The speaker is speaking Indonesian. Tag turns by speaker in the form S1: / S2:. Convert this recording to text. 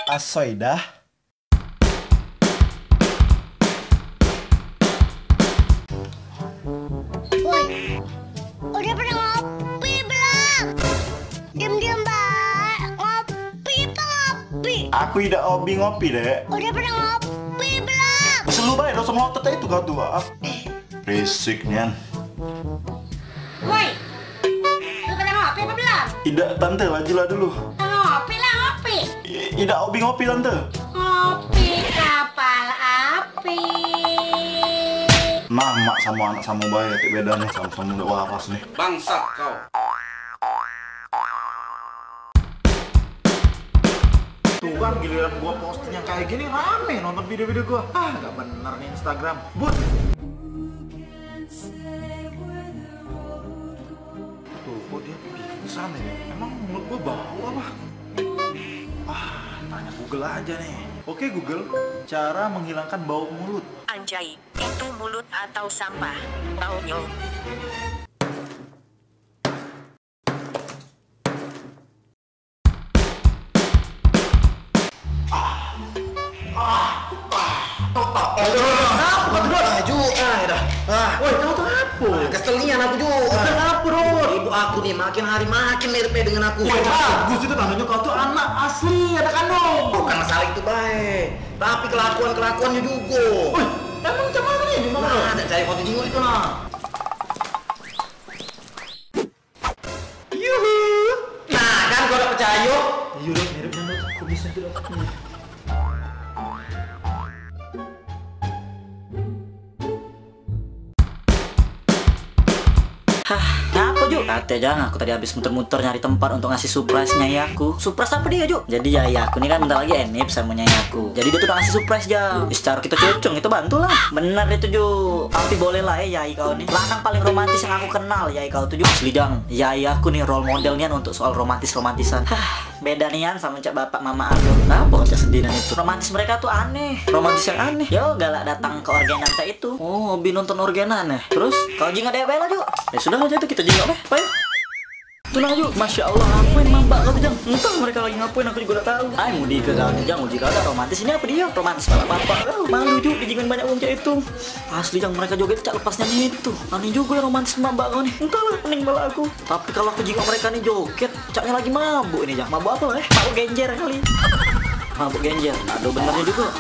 S1: Asoidah.
S2: Woi, udah pernah ngopi belum? Diam-diam mbak, ngopi apa ngopi?
S1: Aku tidak hobi ngopi, Dek.
S2: Udah pernah ngopi belum?
S1: Selalu baik dong sama otot itu kau tua. Risik nian.
S2: Woi, lu pernah ngopi apa belum?
S1: Tidak, tante, lajulah dulu.
S2: Ngopi lah ngopi.
S1: Tidak hobi ngopi, tante.
S2: Ngopi kapal api.
S1: Nah, mak sama anak sama bayi, kayak bedanya sama-sama udah waras nih.
S3: Bangsat kau.
S1: Tuh kan giliran gua posting yang kayak gini rame nonton video-video gua. Ah, nggak bener nih Instagram. But. Tuh, kok dia pingsan ya? Emang mulut gua bau apa? Ah, tanya Google aja nih. Oke Google, cara menghilangkan bau mulut.
S4: Anjay, itu mulut atau sampah? Baunya.
S5: Woi, kau tuh apa? Keselian aku juga. Kenapa, Rod? Ibu aku nih makin hari makin mirip dengan aku.
S1: Woi, bagus itu tandanya kau tuh anak asli, ada kandung.
S5: Bukan masalah itu baik, tapi kelakuannya juga.
S1: Woi, emang macam mana nih? Gimana?
S5: Nah, ada cahaya foto jinggut itu nah.
S1: Yuhu.
S5: Nah, kan kau udah percaya?
S1: Iya dong, mirip dengan kok bisa tuh.
S6: Apa Ju? Kata jangan, aku tadi habis muter-muter nyari tempat untuk ngasih surprise nyai aku. Surprise apa dia Ju? Jadi yai aku ini kan bentar lagi enip sama nyai aku. Jadi dia tuh udah ngasih surprise Jang. Secara kita cocok itu bantulah. Bener itu Ju. Tapi boleh lah ya yai kau nih. Lanang paling romantis yang aku kenal yai kau tuh Ju. Asli Jang. Yai aku nih role modelnya untuk soal romantisan. Beda nian sama cak bapak mama aku. Apa cak sedinan itu? Romantis mereka tuh aneh. Romantis yang aneh. Yo galak datang ke organan kayak itu. Oh, hobi nonton organan ya. Terus kalau jingga dewek lah Ju. Ya sudah aja tuh kita jingga deh. Ayo. Tenang Ju, Masya Allah, ngapain mambak kau tuh Jang? Entah mereka lagi ngapain, aku juga udah tahu. Ay, mau di ke kau nih Jang, uji kau ada romantis ini apa dia? Romantis malah bapak. Malu Ju, dijingan banyak uang kayak itu. Asli Jang, mereka joget cak lepasnya itu. Aneh juga ya romantis mambak kau nih. Entahlah, pening bala aku. Tapi kalau aku jingga mereka nih joget, caknya lagi mabuk ini Jang. Mabuk apa Mabuk genjer kali. Mabuk genjer. Aduh benernya juga.